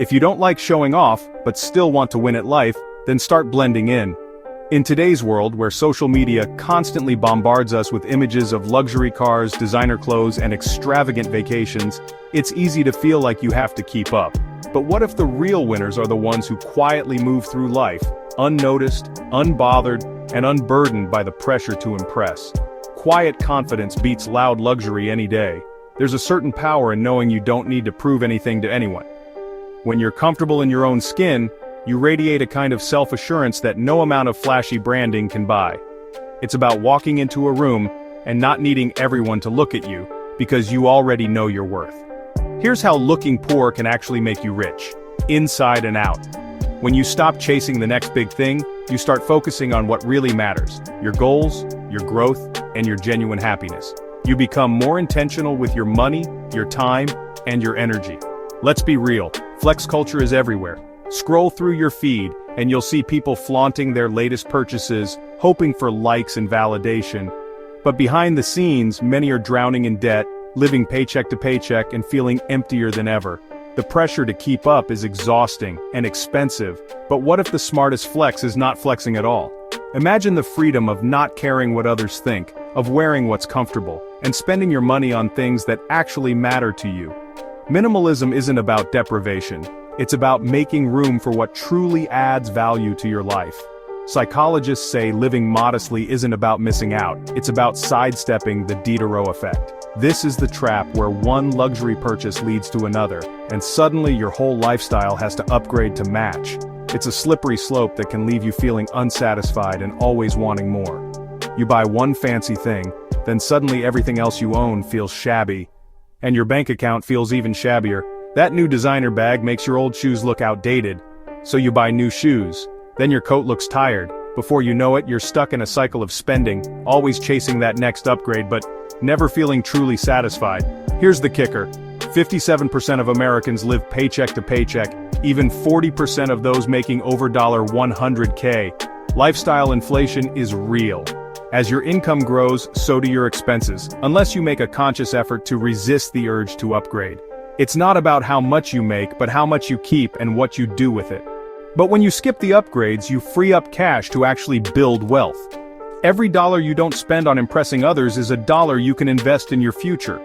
If you don't like showing off, but still want to win at life, then start blending in. In today's world where social media constantly bombards us with images of luxury cars, designer clothes, and extravagant vacations, it's easy to feel like you have to keep up. But what if the real winners are the ones who quietly move through life, unnoticed, unbothered, and unburdened by the pressure to impress? Quiet confidence beats loud luxury any day. There's a certain power in knowing you don't need to prove anything to anyone. When you're comfortable in your own skin, you radiate a kind of self-assurance that no amount of flashy branding can buy. It's about walking into a room and not needing everyone to look at you, because you already know your worth. Here's how looking poor can actually make you rich, inside and out. When you stop chasing the next big thing, you start focusing on what really matters: your goals, your growth, and your genuine happiness. You become more intentional with your money, your time, and your energy. Let's be real, flex culture is everywhere. Scroll through your feed, and you'll see people flaunting their latest purchases, hoping for likes and validation. But behind the scenes, many are drowning in debt, living paycheck to paycheck, and feeling emptier than ever. The pressure to keep up is exhausting and expensive, but what if the smartest flex is not flexing at all? Imagine the freedom of not caring what others think, of wearing what's comfortable, and spending your money on things that actually matter to you. Minimalism isn't about deprivation. It's about making room for what truly adds value to your life. Psychologists say living modestly isn't about missing out, it's about sidestepping the Diderot effect. This is the trap where one luxury purchase leads to another, and suddenly your whole lifestyle has to upgrade to match. It's a slippery slope that can leave you feeling unsatisfied and always wanting more. You buy one fancy thing, then suddenly everything else you own feels shabby. And your bank account feels even shabbier. That new designer bag makes your old shoes look outdated. So you buy new shoes. Then your coat looks tired. Before you know it, you're stuck in a cycle of spending, always chasing that next upgrade but never feeling truly satisfied. Here's the kicker. 57% of Americans live paycheck to paycheck, even 40% of those making over $100K. Lifestyle inflation is real. As your income grows, so do your expenses, unless you make a conscious effort to resist the urge to upgrade. It's not about how much you make, but how much you keep and what you do with it. But when you skip the upgrades, you free up cash to actually build wealth. Every dollar you don't spend on impressing others is a dollar you can invest in your future.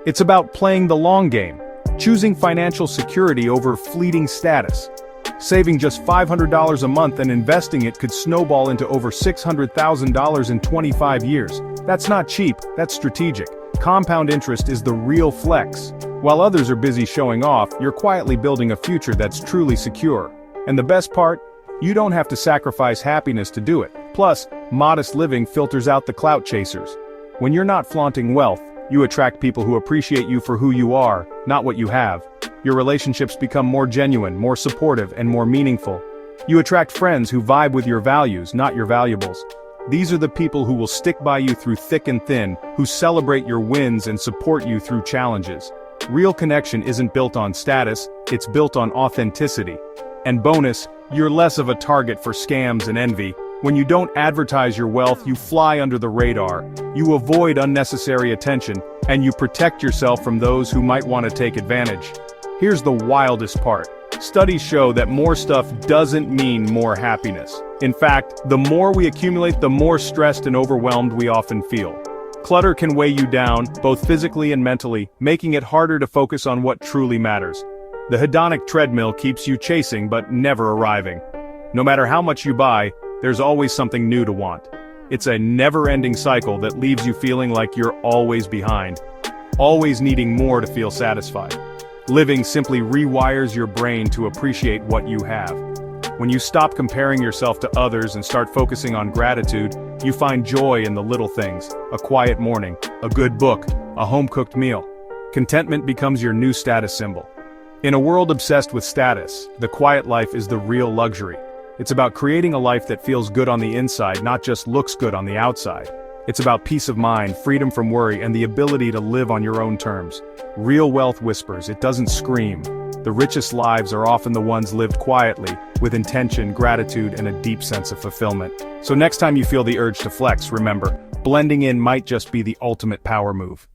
It's about playing the long game, choosing financial security over fleeting status. Saving just $500 a month and investing it could snowball into over $600,000 in 25 years. That's not cheap, that's strategic. Compound interest is the real flex. While others are busy showing off, you're quietly building a future that's truly secure. And the best part? You don't have to sacrifice happiness to do it. Plus, modest living filters out the clout chasers. When you're not flaunting wealth, you attract people who appreciate you for who you are, not what you have. Your relationships become more genuine, more supportive, and more meaningful. You attract friends who vibe with your values, not your valuables. These are the people who will stick by you through thick and thin, who celebrate your wins and support you through challenges. Real connection isn't built on status, it's built on authenticity. And bonus, you're less of a target for scams and envy. When you don't advertise your wealth, you fly under the radar. You avoid unnecessary attention, and you protect yourself from those who might want to take advantage. Here's the wildest part. Studies show that more stuff doesn't mean more happiness. In fact, the more we accumulate, the more stressed and overwhelmed we often feel. Clutter can weigh you down, both physically and mentally, making it harder to focus on what truly matters. The hedonic treadmill keeps you chasing but never arriving. No matter how much you buy, there's always something new to want. It's a never-ending cycle that leaves you feeling like you're always behind, always needing more to feel satisfied. Living simply rewires your brain to appreciate what you have. When you stop comparing yourself to others and start focusing on gratitude, you find joy in the little things: a quiet morning, a good book, a home-cooked meal. Contentment becomes your new status symbol. In a world obsessed with status, the quiet life is the real luxury. It's about creating a life that feels good on the inside, not just looks good on the outside. It's about peace of mind, freedom from worry, and the ability to live on your own terms. Real wealth whispers, it doesn't scream. The richest lives are often the ones lived quietly, with intention, gratitude, and a deep sense of fulfillment. So next time you feel the urge to flex, remember, blending in might just be the ultimate power move.